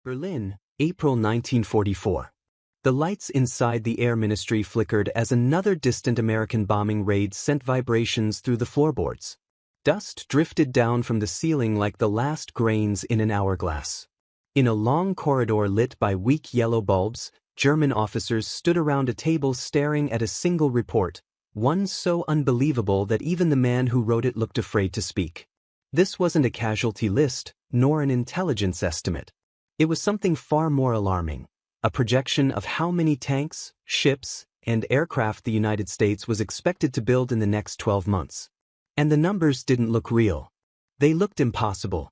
Berlin, April 1944. The lights inside the Air Ministry flickered as another distant American bombing raid sent vibrations through the floorboards. Dust drifted down from the ceiling like the last grains in an hourglass. In a long corridor lit by weak yellow bulbs, German officers stood around a table staring at a single report, one so unbelievable that even the man who wrote it looked afraid to speak. This wasn't a casualty list, nor an intelligence estimate. It was something far more alarming, a projection of how many tanks, ships, and aircraft the United States was expected to build in the next 12 months. And the numbers didn't look real. They looked impossible.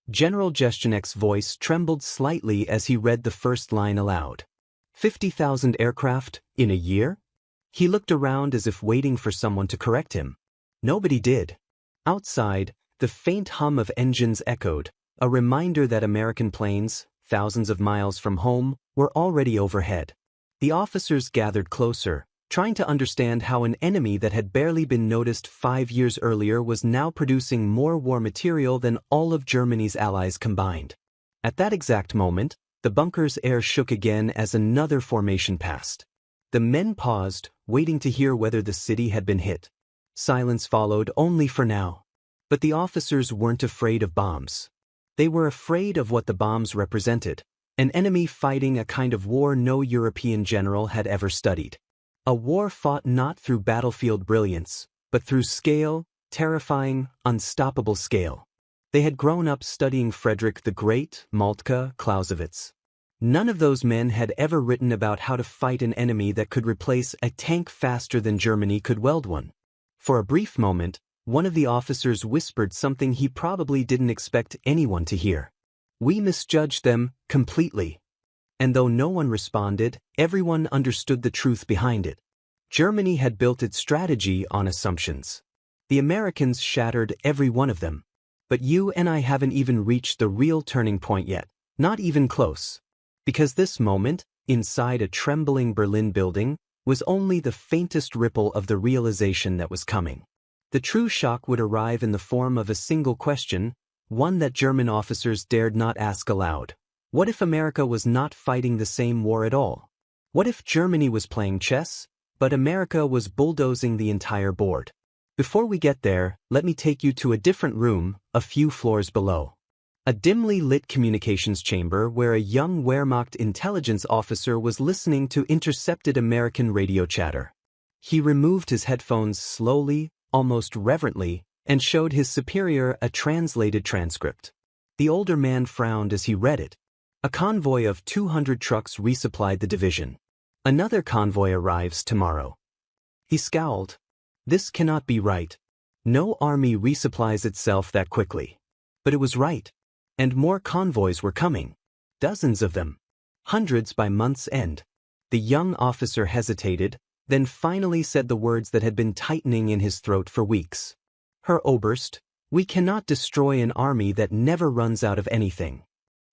General Jeschenek's voice trembled slightly as he read the first line aloud. 50,000 aircraft, in a year? He looked around as if waiting for someone to correct him. Nobody did. Outside, the faint hum of engines echoed, a reminder that American planes, thousands of miles from home, were already overhead. The officers gathered closer, trying to understand how an enemy that had barely been noticed 5 years earlier was now producing more war material than all of Germany's allies combined. At that exact moment, the bunker's air shook again as another formation passed. The men paused, waiting to hear whether the city had been hit. Silence followed only for now. But the officers weren't afraid of bombs. They were afraid of what the bombs represented, an enemy fighting a kind of war no European general had ever studied. A war fought not through battlefield brilliance, but through scale, terrifying, unstoppable scale. They had grown up studying Frederick the Great, Moltke, Clausewitz. None of those men had ever written about how to fight an enemy that could replace a tank faster than Germany could weld one. For a brief moment, one of the officers whispered something he probably didn't expect anyone to hear. We misjudged them, completely. And though no one responded, everyone understood the truth behind it. Germany had built its strategy on assumptions. The Americans shattered every one of them. But you and I haven't even reached the real turning point yet, not even close. Because this moment, inside a trembling Berlin building, was only the faintest ripple of the realization that was coming. The true shock would arrive in the form of a single question, one that German officers dared not ask aloud. What if America was not fighting the same war at all? What if Germany was playing chess, but America was bulldozing the entire board? Before we get there, let me take you to a different room, a few floors below. A dimly lit communications chamber where a young Wehrmacht intelligence officer was listening to intercepted American radio chatter. He removed his headphones slowly, almost reverently, and showed his superior a translated transcript. The older man frowned as he read it. A convoy of 200 trucks resupplied the division. Another convoy arrives tomorrow. He scowled. This cannot be right. No army resupplies itself that quickly. But it was right. And more convoys were coming. Dozens of them. Hundreds by month's end. The young officer hesitated, then finally said the words that had been tightening in his throat for weeks. Herr Oberst, we cannot destroy an army that never runs out of anything.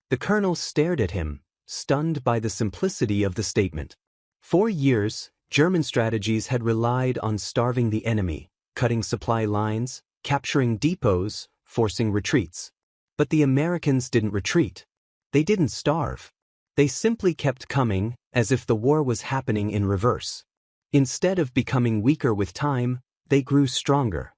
The colonel stared at him, stunned by the simplicity of the statement. For years, German strategies had relied on starving the enemy, cutting supply lines, capturing depots, forcing retreats. But the Americans didn't retreat. They didn't starve. They simply kept coming, as if the war was happening in reverse. Instead of becoming weaker with time, they grew stronger.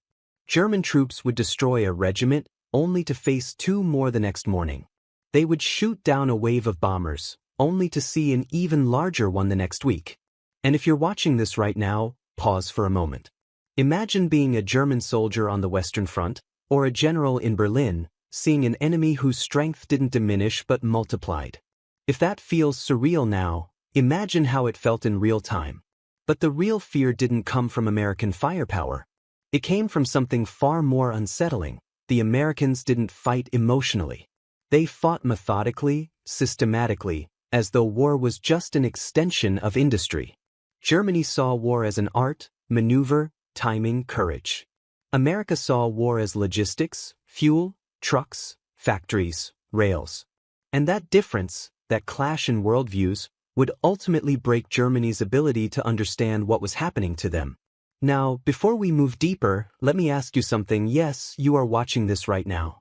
German troops would destroy a regiment, only to face 2 more the next morning. They would shoot down a wave of bombers, only to see an even larger one the next week. And if you're watching this right now, pause for a moment. Imagine being a German soldier on the Western Front, or a general in Berlin, seeing an enemy whose strength didn't diminish but multiplied. If that feels surreal now, imagine how it felt in real time. But the real fear didn't come from American firepower. It came from something far more unsettling. The Americans didn't fight emotionally. They fought methodically, systematically, as though war was just an extension of industry. Germany saw war as an art, maneuver, timing, courage. America saw war as logistics, fuel, trucks, factories, rails. And that difference, that clash in worldviews, would ultimately break Germany's ability to understand what was happening to them. Now, before we move deeper, let me ask you something. Yes, you are watching this right now.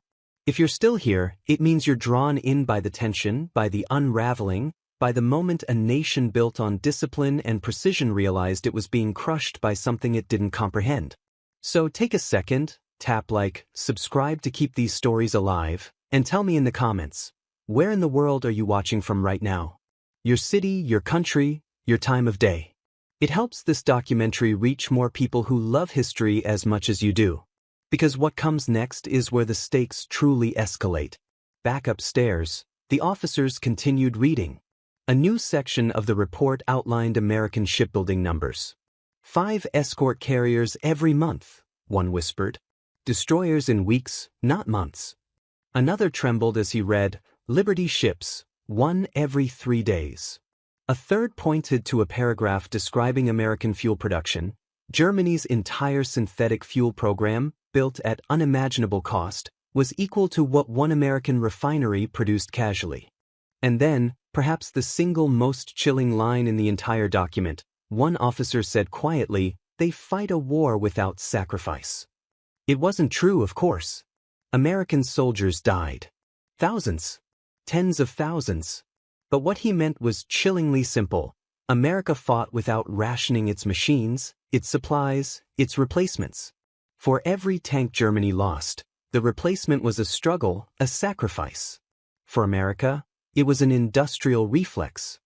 If you're still here, it means you're drawn in by the tension, by the unraveling, by the moment a nation built on discipline and precision realized it was being crushed by something it didn't comprehend. So take a second, tap like, subscribe to keep these stories alive, and tell me in the comments, where in the world are you watching from right now? Your city, your country, your time of day. It helps this documentary reach more people who love history as much as you do. Because what comes next is where the stakes truly escalate. Back upstairs, the officers continued reading. A new section of the report outlined American shipbuilding numbers. 5 escort carriers every month, one whispered. Destroyers in weeks, not months. Another trembled as he read, Liberty ships, 1 every 3 days. A third pointed to a paragraph describing American fuel production. Germany's entire synthetic fuel program, built at unimaginable cost, was equal to what one American refinery produced casually. And then, perhaps the single most chilling line in the entire document, one officer said quietly, they fight a war without sacrifice. It wasn't true, of course. American soldiers died. Thousands. Tens of thousands. But what he meant was chillingly simple. America fought without rationing its machines, its supplies, its replacements. For every tank Germany lost, the replacement was a struggle, a sacrifice. For America, it was an industrial reflex.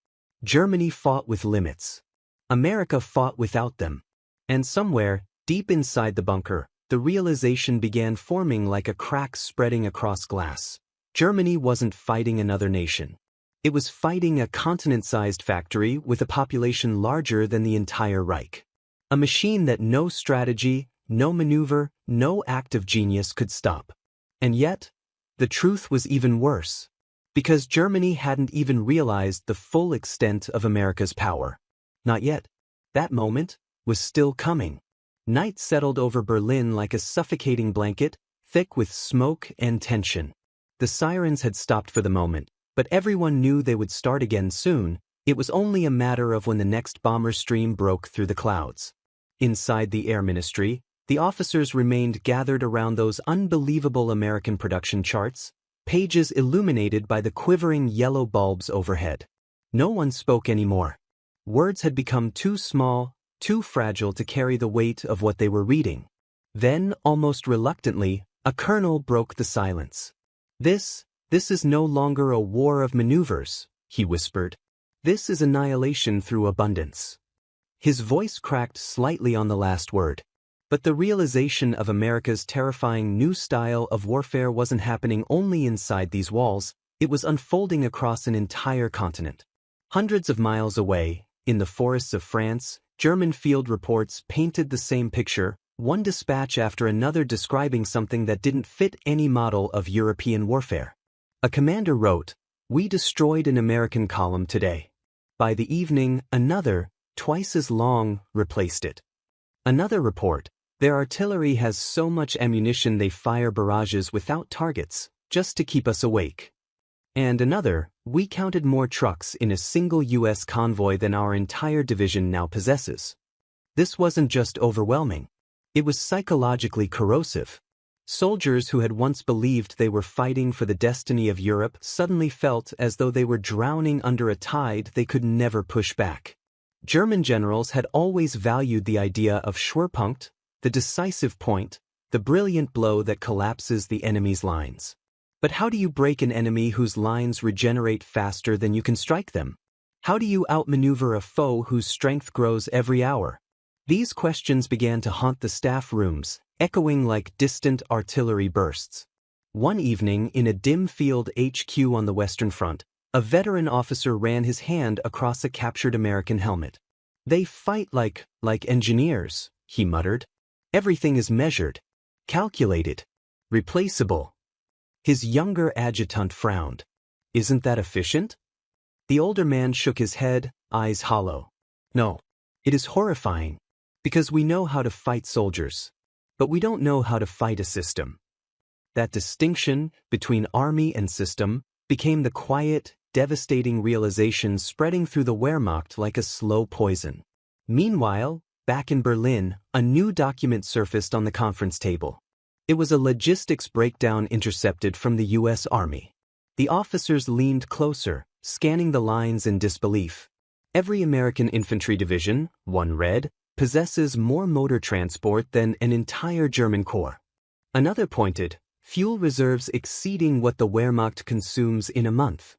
Germany fought with limits. America fought without them. And somewhere, deep inside the bunker, the realization began forming like a crack spreading across glass. Germany wasn't fighting another nation. It was fighting a continent-sized factory with a population larger than the entire Reich. A machine that no strategy, no maneuver, no act of genius could stop. And yet, the truth was even worse. Because Germany hadn't even realized the full extent of America's power. Not yet. That moment was still coming. Night settled over Berlin like a suffocating blanket, thick with smoke and tension. The sirens had stopped for the moment, but everyone knew they would start again soon. It was only a matter of when the next bomber stream broke through the clouds. Inside the Air Ministry, the officers remained gathered around those unbelievable American production charts, pages illuminated by the quivering yellow bulbs overhead. No one spoke anymore. Words had become too small, too fragile to carry the weight of what they were reading. Then, almost reluctantly, a colonel broke the silence. This is no longer a war of maneuvers, he whispered. This is annihilation through abundance. His voice cracked slightly on the last word. But the realization of America's terrifying new style of warfare wasn't happening only inside these walls, it was unfolding across an entire continent. Hundreds of miles away, in the forests of France, German field reports painted the same picture, one dispatch after another describing something that didn't fit any model of European warfare. A commander wrote, "We destroyed an American column today." By the evening, another, twice as long, replaced it. Another report, "Their artillery has so much ammunition they fire barrages without targets, just to keep us awake." And another, "We counted more trucks in a single U.S. convoy than our entire division now possesses." This wasn't just overwhelming. It was psychologically corrosive. Soldiers who had once believed they were fighting for the destiny of Europe suddenly felt as though they were drowning under a tide they could never push back. German generals had always valued the idea of Schwerpunkt, the decisive point, the brilliant blow that collapses the enemy's lines. But how do you break an enemy whose lines regenerate faster than you can strike them? How do you outmaneuver a foe whose strength grows every hour? These questions began to haunt the staff rooms, echoing like distant artillery bursts. One evening, in a dim field HQ on the Western Front, a veteran officer ran his hand across a captured American helmet. "They fight like engineers," he muttered. "Everything is measured, calculated, replaceable." His younger adjutant frowned. "Isn't that efficient?" The older man shook his head, eyes hollow. "No, it is horrifying, because we know how to fight soldiers, but we don't know how to fight a system." That distinction between army and system became the quiet, devastating realization spreading through the Wehrmacht like a slow poison. Meanwhile, back in Berlin, a new document surfaced on the conference table. It was a logistics breakdown intercepted from the U.S. Army. The officers leaned closer, scanning the lines in disbelief. Every American infantry division, one read, possesses more motor transport than an entire German corps. Another pointed, fuel reserves exceeding what the Wehrmacht consumes in a month.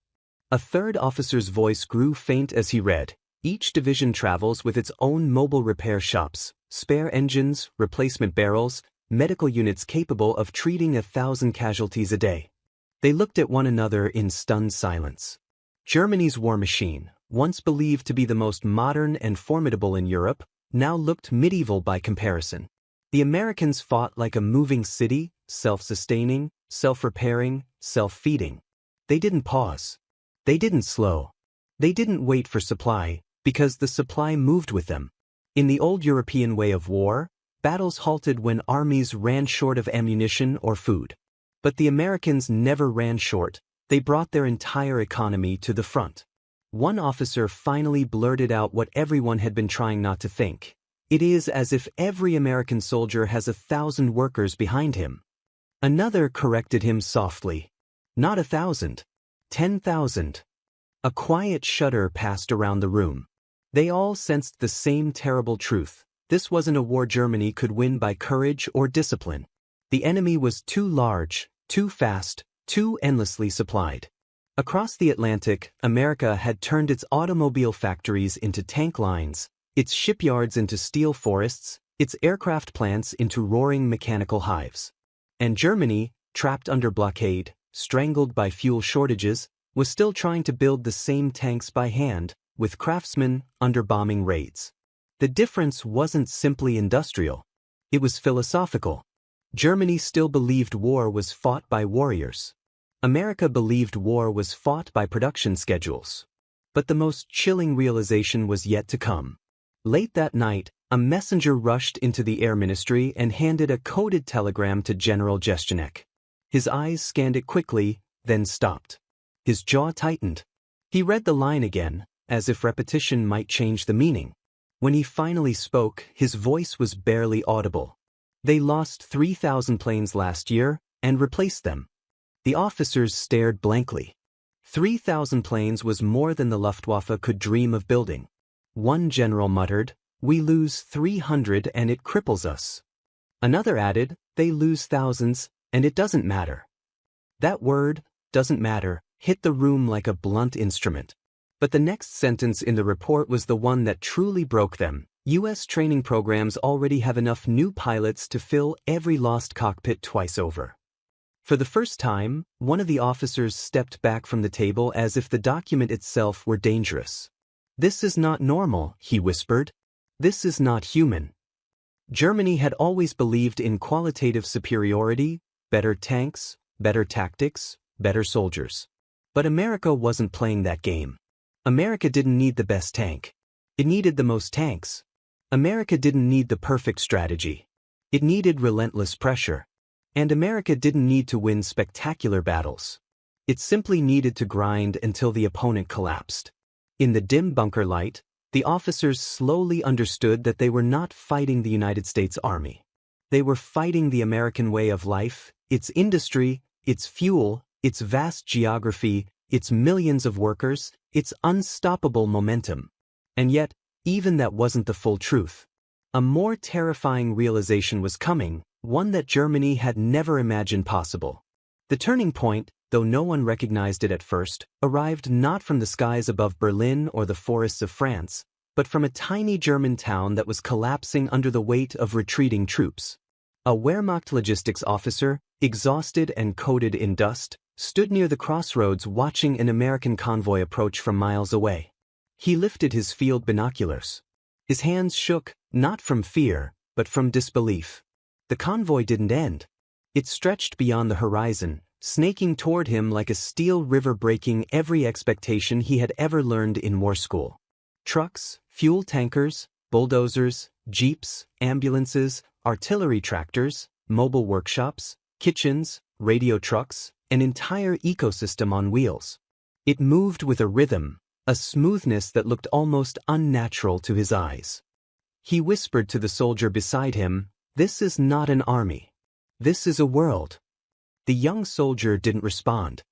A third officer's voice grew faint as he read, each division travels with its own mobile repair shops, spare engines, replacement barrels, medical units capable of treating 1,000 casualties a day. They looked at one another in stunned silence. Germany's war machine, once believed to be the most modern and formidable in Europe, now looked medieval by comparison. The Americans fought like a moving city, self-sustaining, self-repairing, self-feeding. They didn't pause. They didn't slow. They didn't wait for supply, because the supply moved with them. In the old European way of war, battles halted when armies ran short of ammunition or food. But the Americans never ran short, they brought their entire economy to the front. One officer finally blurted out what everyone had been trying not to think. It is as if every American soldier has 1,000 workers behind him. Another corrected him softly. Not 1,000. 10,000. A quiet shudder passed around the room. They all sensed the same terrible truth. This wasn't a war Germany could win by courage or discipline. The enemy was too large, too fast, too endlessly supplied. Across the Atlantic, America had turned its automobile factories into tank lines, its shipyards into steel forests, its aircraft plants into roaring mechanical hives. And Germany, trapped under blockade, strangled by fuel shortages, was still trying to build the same tanks by hand, with craftsmen under bombing raids. The difference wasn't simply industrial. It was philosophical. Germany still believed war was fought by warriors. America believed war was fought by production schedules. But the most chilling realization was yet to come. Late that night, a messenger rushed into the Air Ministry and handed a coded telegram to General Jeschneck. His eyes scanned it quickly, then stopped. His jaw tightened. He read the line again, as if repetition might change the meaning. When he finally spoke, his voice was barely audible. They lost 3,000 planes last year, and replaced them. The officers stared blankly. 3,000 planes was more than the Luftwaffe could dream of building. One general muttered, "We lose 300 and it cripples us." Another added, "They lose thousands, and it doesn't matter." That word, "doesn't matter," hit the room like a blunt instrument. But the next sentence in the report was the one that truly broke them. U.S. training programs already have enough new pilots to fill every lost cockpit twice over. For the first time, one of the officers stepped back from the table as if the document itself were dangerous. "This is not normal," he whispered. "This is not human." Germany had always believed in qualitative superiority, better tanks, better tactics, better soldiers. But America wasn't playing that game. America didn't need the best tank. It needed the most tanks. America didn't need the perfect strategy. It needed relentless pressure. And America didn't need to win spectacular battles. It simply needed to grind until the opponent collapsed. In the dim bunker light, the officers slowly understood that they were not fighting the United States Army. They were fighting the American way of life, its industry, its fuel, its vast geography, its millions of workers, its unstoppable momentum. And yet, even that wasn't the full truth. A more terrifying realization was coming, one that Germany had never imagined possible. The turning point, though no one recognized it at first, arrived not from the skies above Berlin or the forests of France, but from a tiny German town that was collapsing under the weight of retreating troops. A Wehrmacht logistics officer, exhausted and coated in dust, stood near the crossroads watching an American convoy approach from miles away. He lifted his field binoculars. His hands shook, not from fear, but from disbelief. The convoy didn't end. It stretched beyond the horizon, snaking toward him like a steel river breaking every expectation he had ever learned in war school. Trucks, fuel tankers, bulldozers, jeeps, ambulances, artillery tractors, mobile workshops, kitchens, radio trucks, an entire ecosystem on wheels. It moved with a rhythm, a smoothness that looked almost unnatural to his eyes. He whispered to the soldier beside him, "This is not an army. This is a world. The young soldier didn't respond.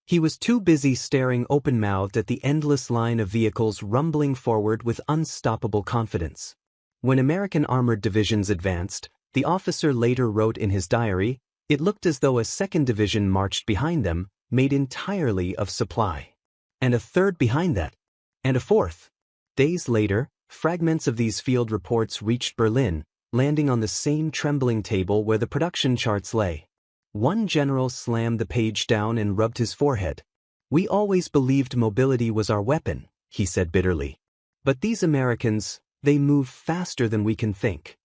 He was too busy staring open-mouthed at the endless line of vehicles rumbling forward with unstoppable confidence. When American armored divisions advanced, the officer later wrote in his diary, "It looked as though a second division marched behind them, made entirely of supply. And a third behind that. And a fourth." Days later, fragments of these field reports reached Berlin, landing on the same trembling table where the production charts lay. One general slammed the page down and rubbed his forehead. "We always believed mobility was our weapon," he said bitterly. "But these Americans, they move faster than we can think."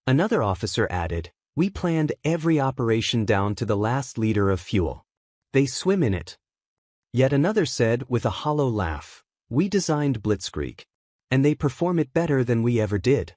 Another officer added, "We planned every operation down to the last liter of fuel. They swim in it." Yet another said with a hollow laugh, "We designed Blitzkrieg, and they perform it better than we ever did."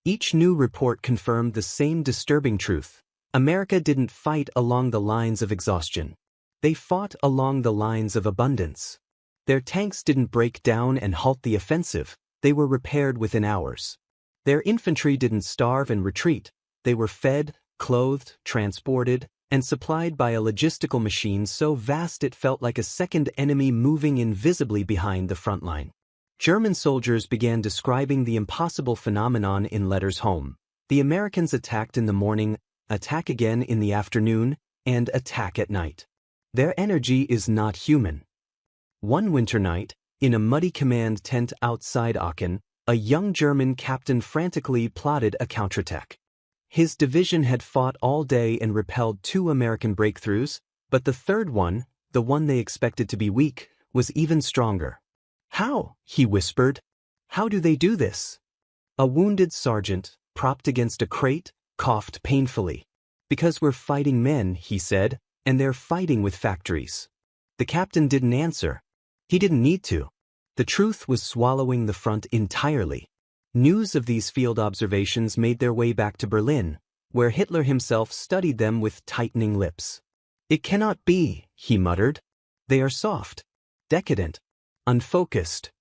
Each new report confirmed the same disturbing truth. America didn't fight along the lines of exhaustion. They fought along the lines of abundance. Their tanks didn't break down and halt the offensive, they were repaired within hours. Their infantry didn't starve and retreat, they were fed, clothed, transported, and supplied by a logistical machine so vast it felt like a second enemy moving invisibly behind the front line. German soldiers began describing the impossible phenomenon in letters home. The Americans attacked in the morning, attack again in the afternoon, and attack at night. Their energy is not human. One winter night, in a muddy command tent outside Aachen, a young German captain frantically plotted a counterattack. His division had fought all day and repelled 2 American breakthroughs, but the third one, the one they expected to be weak, was even stronger. "How?" he whispered. "How do they do this?" A wounded sergeant, propped against a crate, coughed painfully. "Because we're fighting men," he said, "and they're fighting with factories." The captain didn't answer. He didn't need to. The truth was swallowing the front entirely. News of these field observations made their way back to Berlin, where Hitler himself studied them with tightening lips. "It cannot be," he muttered. "They are soft, decadent, unfocused."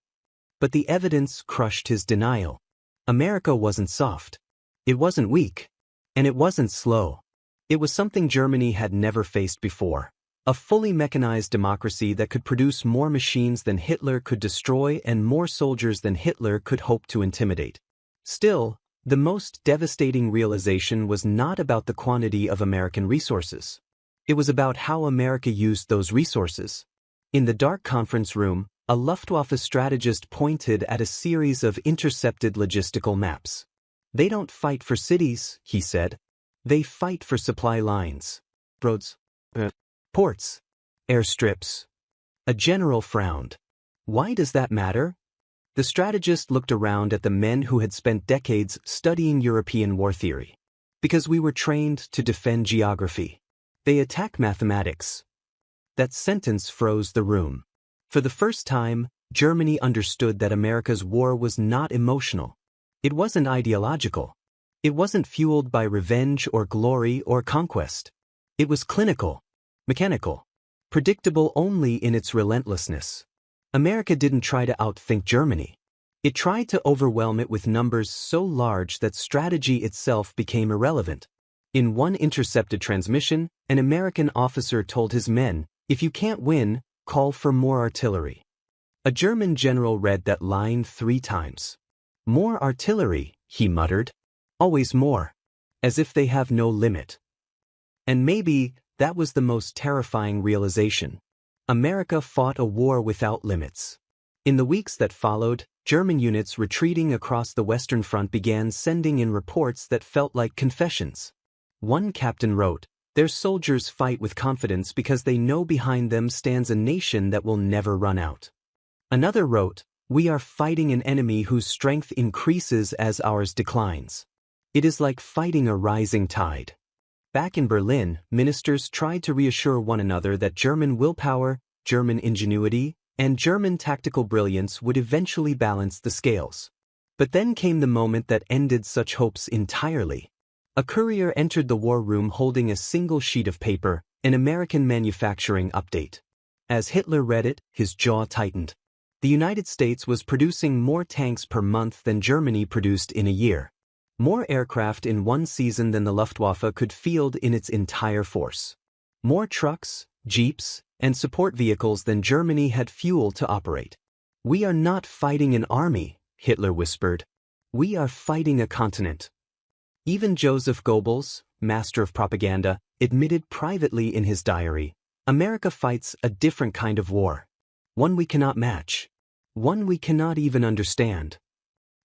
But the evidence crushed his denial. America wasn't soft. It wasn't weak. And it wasn't slow. It was something Germany had never faced before. A fully mechanized democracy that could produce more machines than Hitler could destroy and more soldiers than Hitler could hope to intimidate. Still, the most devastating realization was not about the quantity of American resources. It was about how America used those resources. In the dark conference room, a Luftwaffe strategist pointed at a series of intercepted logistical maps. "They don't fight for cities," he said. "They fight for supply lines. Roads, ports, airstrips." A general frowned. "Why does that matter?" The strategist looked around at the men who had spent decades studying European war theory. "Because we were trained to defend geography. They attack mathematics." That sentence froze the room. For the first time, Germany understood that America's war was not emotional. It wasn't ideological. It wasn't fueled by revenge or glory or conquest. It was clinical, mechanical, predictable only in its relentlessness. America didn't try to outthink Germany. It tried to overwhelm it with numbers so large that strategy itself became irrelevant. In one intercepted transmission, an American officer told his men, "If you can't win, call for more artillery." A German general read that line 3 times. "More artillery," he muttered. "Always more. As if they have no limit." And maybe that was the most terrifying realization. America fought a war without limits. In the weeks that followed, German units retreating across the Western Front began sending in reports that felt like confessions. One captain wrote, "Their soldiers fight with confidence because they know behind them stands a nation that will never run out." Another wrote, "We are fighting an enemy whose strength increases as ours declines. It is like fighting a rising tide." Back in Berlin, ministers tried to reassure one another that German willpower, German ingenuity, and German tactical brilliance would eventually balance the scales. But then came the moment that ended such hopes entirely. A courier entered the war room holding a single sheet of paper, an American manufacturing update. As Hitler read it, his jaw tightened. The United States was producing more tanks per month than Germany produced in a year. More aircraft in one season than the Luftwaffe could field in its entire force. More trucks, jeeps, and support vehicles than Germany had fuel to operate. "We are not fighting an army," Hitler whispered. "We are fighting a continent." Even Joseph Goebbels, master of propaganda, admitted privately in his diary, "America fights a different kind of war. One we cannot match. One we cannot even understand."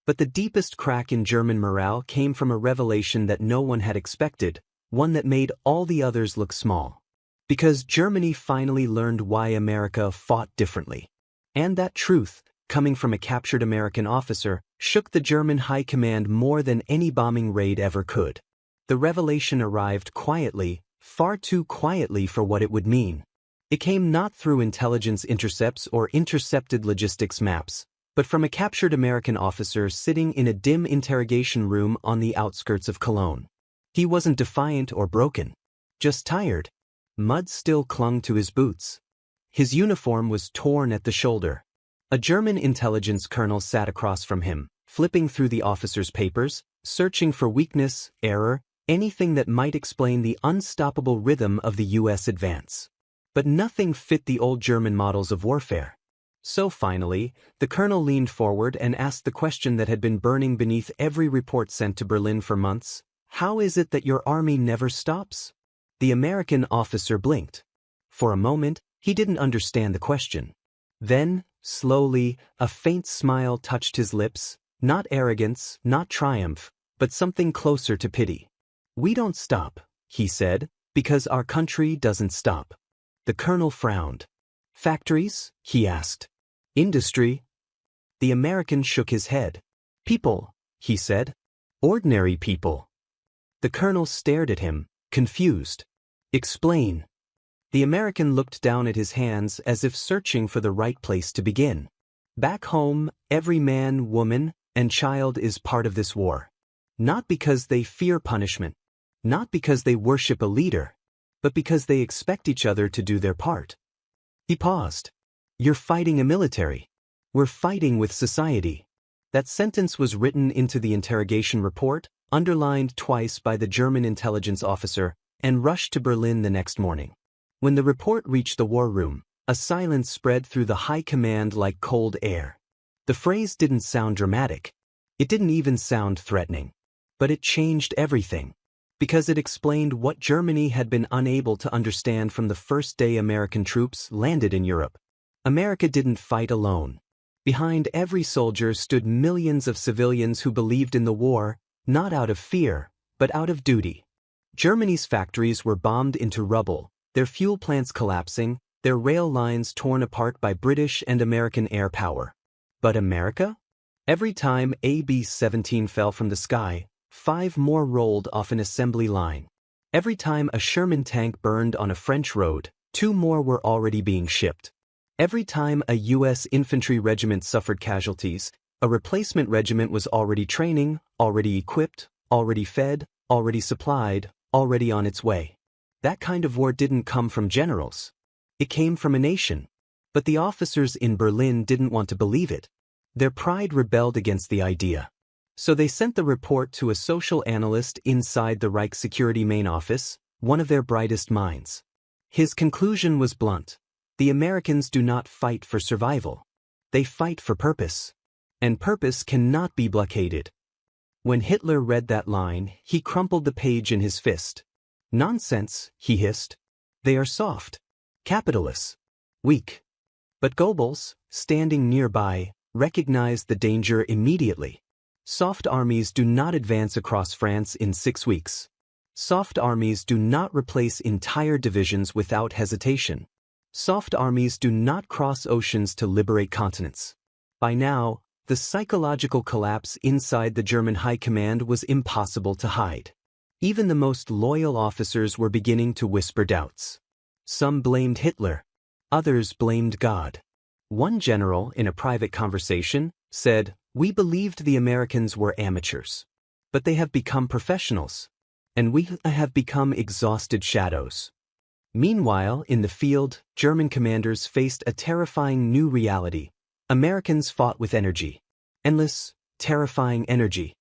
But the deepest crack in German morale came from a revelation that no one had expected, one that made all the others look small. Because Germany finally learned why America fought differently. And that truth, coming from a captured American officer, shook the German high command more than any bombing raid ever could. The revelation arrived quietly, far too quietly for what it would mean. It came not through intelligence intercepts or intercepted logistics maps, but from a captured American officer sitting in a dim interrogation room on the outskirts of Cologne. He wasn't defiant or broken, just tired. Mud still clung to his boots. His uniform was torn at the shoulder. A German intelligence colonel sat across from him, flipping through the officer's papers, searching for weakness, error, anything that might explain the unstoppable rhythm of the U.S. advance. But nothing fit the old German models of warfare. So finally, the colonel leaned forward and asked the question that had been burning beneath every report sent to Berlin for months: "How is it that your army never stops?" The American officer blinked. For a moment, he didn't understand the question. Then, slowly, a faint smile touched his lips, not arrogance, not triumph, but something closer to pity. "We don't stop," he said, "because our country doesn't stop." The colonel frowned. "Factories?" he asked. "Industry?" The American shook his head. "People," he said. "Ordinary people." The colonel stared at him, confused. "Explain." The American looked down at his hands as if searching for the right place to begin. "Back home, every man, woman, and child is part of this war. Not because they fear punishment, not because they worship a leader, but because they expect each other to do their part." He paused. "You're fighting a military. We're fighting with society." That sentence was written into the interrogation report, underlined twice by the German intelligence officer, and rushed to Berlin the next morning. When the report reached the war room, a silence spread through the high command like cold air. The phrase didn't sound dramatic. It didn't even sound threatening. But it changed everything. Because it explained what Germany had been unable to understand from the first day American troops landed in Europe. America didn't fight alone. Behind every soldier stood millions of civilians who believed in the war, not out of fear, but out of duty. Germany's factories were bombed into rubble, their fuel plants collapsing, their rail lines torn apart by British and American air power. But America? Every time a B-17 fell from the sky, 5 more rolled off an assembly line. Every time a Sherman tank burned on a French road, 2 more were already being shipped. Every time a U.S. infantry regiment suffered casualties, a replacement regiment was already training, already equipped, already fed, already supplied, already on its way. That kind of war didn't come from generals. It came from a nation. But the officers in Berlin didn't want to believe it. Their pride rebelled against the idea. So they sent the report to a social analyst inside the Reich security main office, one of their brightest minds. His conclusion was blunt. The Americans do not fight for survival. They fight for purpose. And purpose cannot be blockaded. When Hitler read that line, he crumpled the page in his fist. "Nonsense," he hissed. "They are soft. Capitalists. Weak." But Goebbels, standing nearby, recognized the danger immediately. Soft armies do not advance across France in 6 weeks. Soft armies do not replace entire divisions without hesitation. Soft armies do not cross oceans to liberate continents. By now, the psychological collapse inside the German high command was impossible to hide. Even the most loyal officers were beginning to whisper doubts. Some blamed Hitler. Others blamed God. One general, in a private conversation, said, "We believed the Americans were amateurs. But they have become professionals. And we have become exhausted shadows." Meanwhile, in the field, German commanders faced a terrifying new reality. Americans fought with energy. Endless, terrifying energy.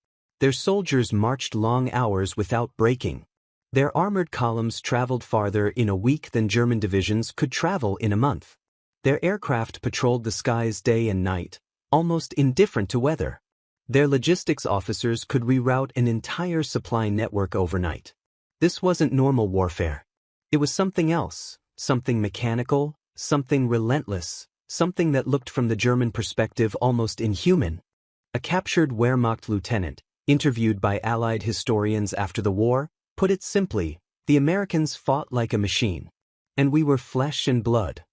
Their soldiers marched long hours without breaking. Their armored columns traveled farther in a week than German divisions could travel in a month. Their aircraft patrolled the skies day and night, almost indifferent to weather. Their logistics officers could reroute an entire supply network overnight. This wasn't normal warfare. It was something else, something mechanical, something relentless, something that looked from the German perspective almost inhuman. A captured Wehrmacht lieutenant, interviewed by Allied historians after the war, put it simply, the Americans fought like a machine. And we were flesh and blood.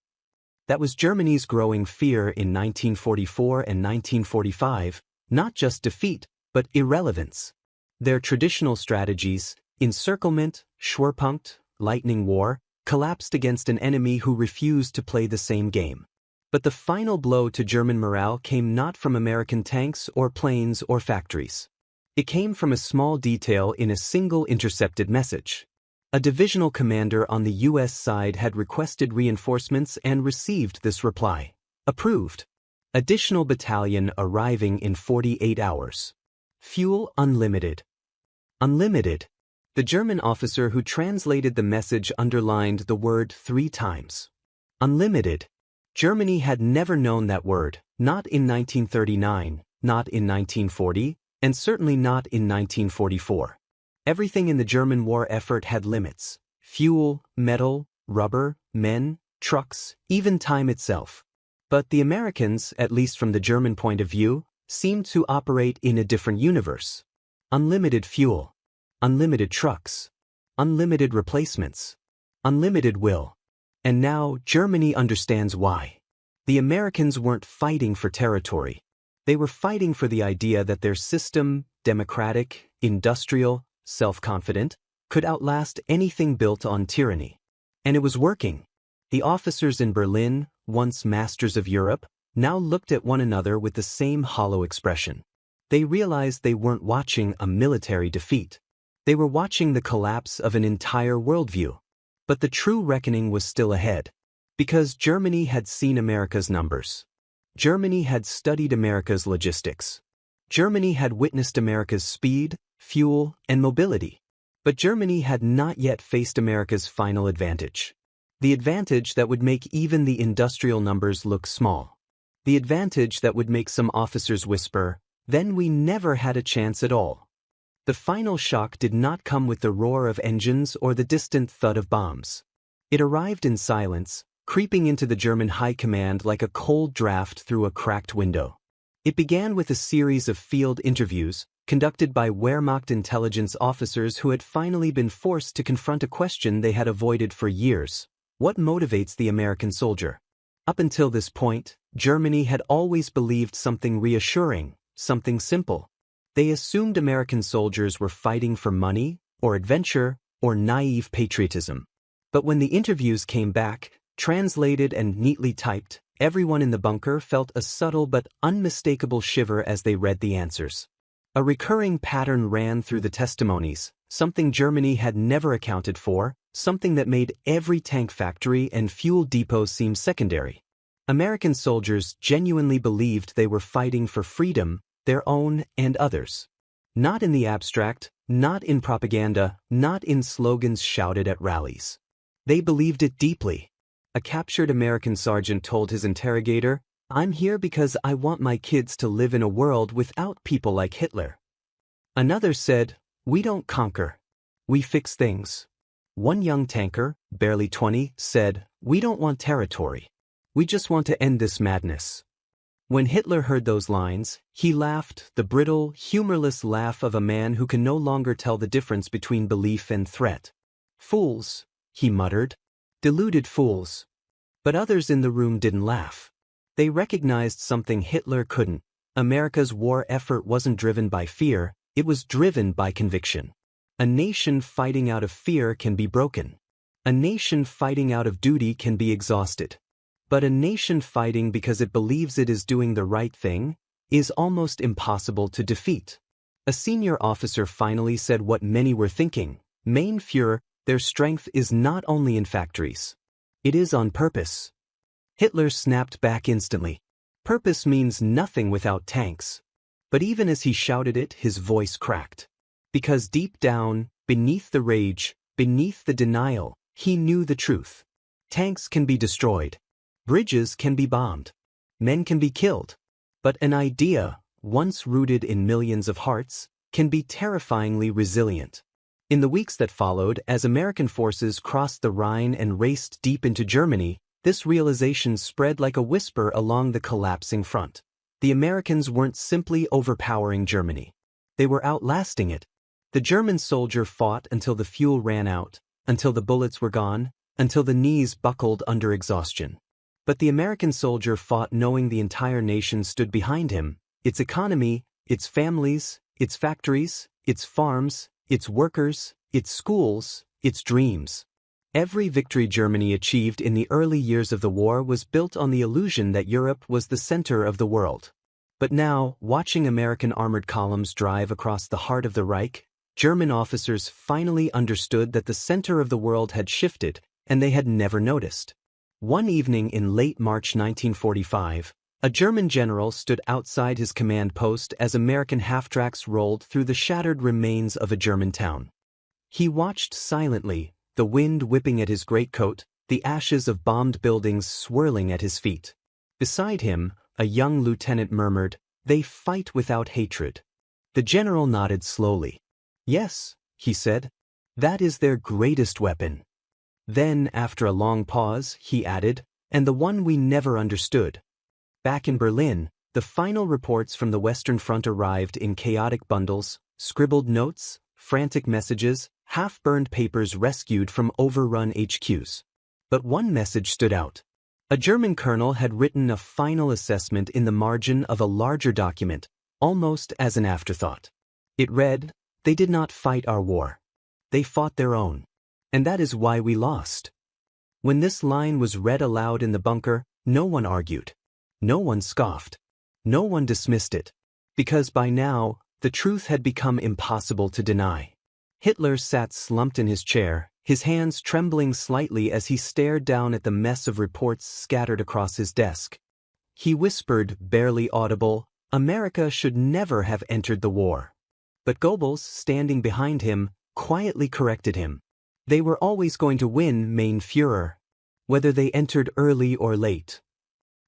That was Germany's growing fear in 1944 and 1945, not just defeat, but irrelevance. Their traditional strategies, encirclement, Schwerpunkt, lightning war, collapsed against an enemy who refused to play the same game. But the final blow to German morale came not from American tanks or planes or factories. It came from a small detail in a single intercepted message. A divisional commander on the U.S. side had requested reinforcements and received this reply. Approved. Additional battalion arriving in 48 hours. Fuel unlimited. Unlimited. The German officer who translated the message underlined the word 3 times. Unlimited. Germany had never known that word, not in 1939, not in 1940, and certainly not in 1944. Everything in the German war effort had limits: fuel, metal, rubber, men, trucks, even time itself. But the Americans, at least from the German point of view, seemed to operate in a different universe. Unlimited fuel. Unlimited trucks. Unlimited replacements. Unlimited will. And now Germany understands why. The Americans weren't fighting for territory. They were fighting for the idea that their system, democratic, industrial, self-confident, could outlast anything built on tyranny. And it was working. The officers in Berlin, once masters of Europe, now looked at one another with the same hollow expression. They realized they weren't watching a military defeat. They were watching the collapse of an entire worldview. But the true reckoning was still ahead. Because Germany had seen America's numbers. Germany had studied America's logistics. Germany had witnessed America's speed, fuel, and mobility. But Germany had not yet faced America's final advantage. The advantage that would make even the industrial numbers look small. The advantage that would make some officers whisper, "Then we never had a chance at all." The final shock did not come with the roar of engines or the distant thud of bombs. It arrived in silence, creeping into the German high command like a cold draft through a cracked window. It began with a series of field interviews, conducted by Wehrmacht intelligence officers who had finally been forced to confront a question they had avoided for years. What motivates the American soldier? Up until this point, Germany had always believed something reassuring, something simple. They assumed American soldiers were fighting for money, or adventure, or naive patriotism. But when the interviews came back, translated and neatly typed, everyone in the bunker felt a subtle but unmistakable shiver as they read the answers. A recurring pattern ran through the testimonies, something Germany had never accounted for, something that made every tank factory and fuel depot seem secondary. American soldiers genuinely believed they were fighting for freedom, their own and others. Not in the abstract, not in propaganda, not in slogans shouted at rallies. They believed it deeply. A captured American sergeant told his interrogator, "I'm here because I want my kids to live in a world without people like Hitler." Another said, "We don't conquer. We fix things." One young tanker, barely 20, said, "We don't want territory. We just want to end this madness." When Hitler heard those lines, he laughed, the brittle, humorless laugh of a man who can no longer tell the difference between belief and threat. "Fools," he muttered. "Deluded fools." But others in the room didn't laugh. They recognized something Hitler couldn't. America's war effort wasn't driven by fear, it was driven by conviction. A nation fighting out of fear can be broken. A nation fighting out of duty can be exhausted. But a nation fighting because it believes it is doing the right thing is almost impossible to defeat. A senior officer finally said what many were thinking: Mein Führer, their strength is not only in factories. It is on purpose. Hitler snapped back instantly. Purpose means nothing without tanks. But even as he shouted it, his voice cracked. Because deep down, beneath the rage, beneath the denial, he knew the truth. Tanks can be destroyed. Bridges can be bombed. Men can be killed. But an idea, once rooted in millions of hearts, can be terrifyingly resilient. In the weeks that followed, as American forces crossed the Rhine and raced deep into Germany, this realization spread like a whisper along the collapsing front. The Americans weren't simply overpowering Germany. They were outlasting it. The German soldier fought until the fuel ran out, until the bullets were gone, until the knees buckled under exhaustion. But the American soldier fought knowing the entire nation stood behind him, its economy, its families, its factories, its farms, its workers, its schools, its dreams. Every victory Germany achieved in the early years of the war was built on the illusion that Europe was the center of the world. But now, watching American armored columns drive across the heart of the Reich, German officers finally understood that the center of the world had shifted, and they had never noticed. One evening in late March 1945, a German general stood outside his command post as American half-tracks rolled through the shattered remains of a German town. He watched silently, the wind whipping at his greatcoat, the ashes of bombed buildings swirling at his feet. Beside him, a young lieutenant murmured, "They fight without hatred." The general nodded slowly. "Yes," he said, "that is their greatest weapon." Then, after a long pause, he added, "And the one we never understood." Back in Berlin, the final reports from the Western Front arrived in chaotic bundles, scribbled notes, frantic messages, half-burned papers rescued from overrun HQs. But one message stood out. A German colonel had written a final assessment in the margin of a larger document, almost as an afterthought. It read, "They did not fight our war. They fought their own. And that is why we lost." When this line was read aloud in the bunker, no one argued. No one scoffed. No one dismissed it. Because by now, the truth had become impossible to deny. Hitler sat slumped in his chair, his hands trembling slightly as he stared down at the mess of reports scattered across his desk. He whispered, barely audible, "America should never have entered the war." But Goebbels, standing behind him, quietly corrected him. They were always going to win, mein Führer, whether they entered early or late.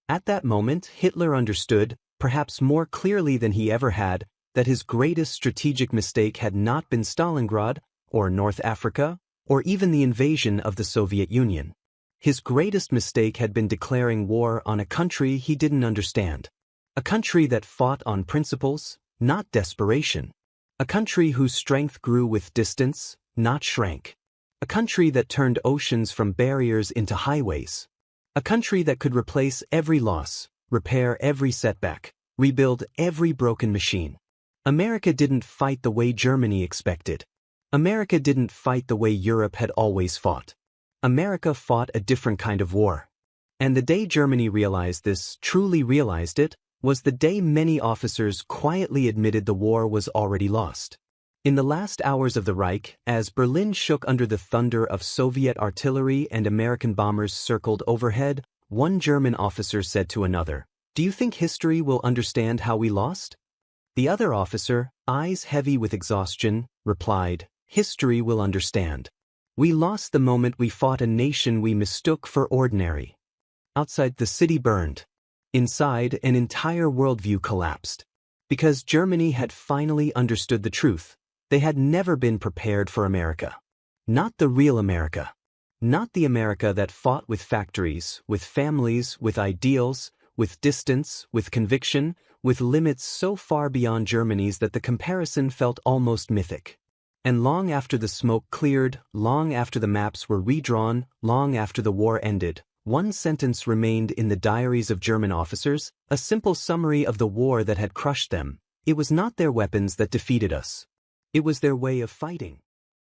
At that moment, Hitler understood, perhaps more clearly than he ever had, that his greatest strategic mistake had not been Stalingrad, or North Africa, or even the invasion of the Soviet Union. His greatest mistake had been declaring war on a country he didn't understand. A country that fought on principles, not desperation. A country whose strength grew with distance, not shrank. A country that turned oceans from barriers into highways. A country that could replace every loss, repair every setback, rebuild every broken machine. America didn't fight the way Germany expected. America didn't fight the way Europe had always fought. America fought a different kind of war. And the day Germany realized this, truly realized it, was the day many officers quietly admitted the war was already lost. In the last hours of the Reich, as Berlin shook under the thunder of Soviet artillery and American bombers circled overhead, one German officer said to another, "Do you think history will understand how we lost?" The other officer, eyes heavy with exhaustion, replied, "History will understand. We lost the moment we fought a nation we mistook for ordinary." Outside, the city burned. Inside, an entire worldview collapsed. Because Germany had finally understood the truth. They had never been prepared for America. Not the real America. Not the America that fought with factories, with families, with ideals, with distance, with conviction, with limits so far beyond Germany's that the comparison felt almost mythic. And long after the smoke cleared, long after the maps were redrawn, long after the war ended, one sentence remained in the diaries of German officers, a simple summary of the war that had crushed them. It was not their weapons that defeated us. It was their way of fighting.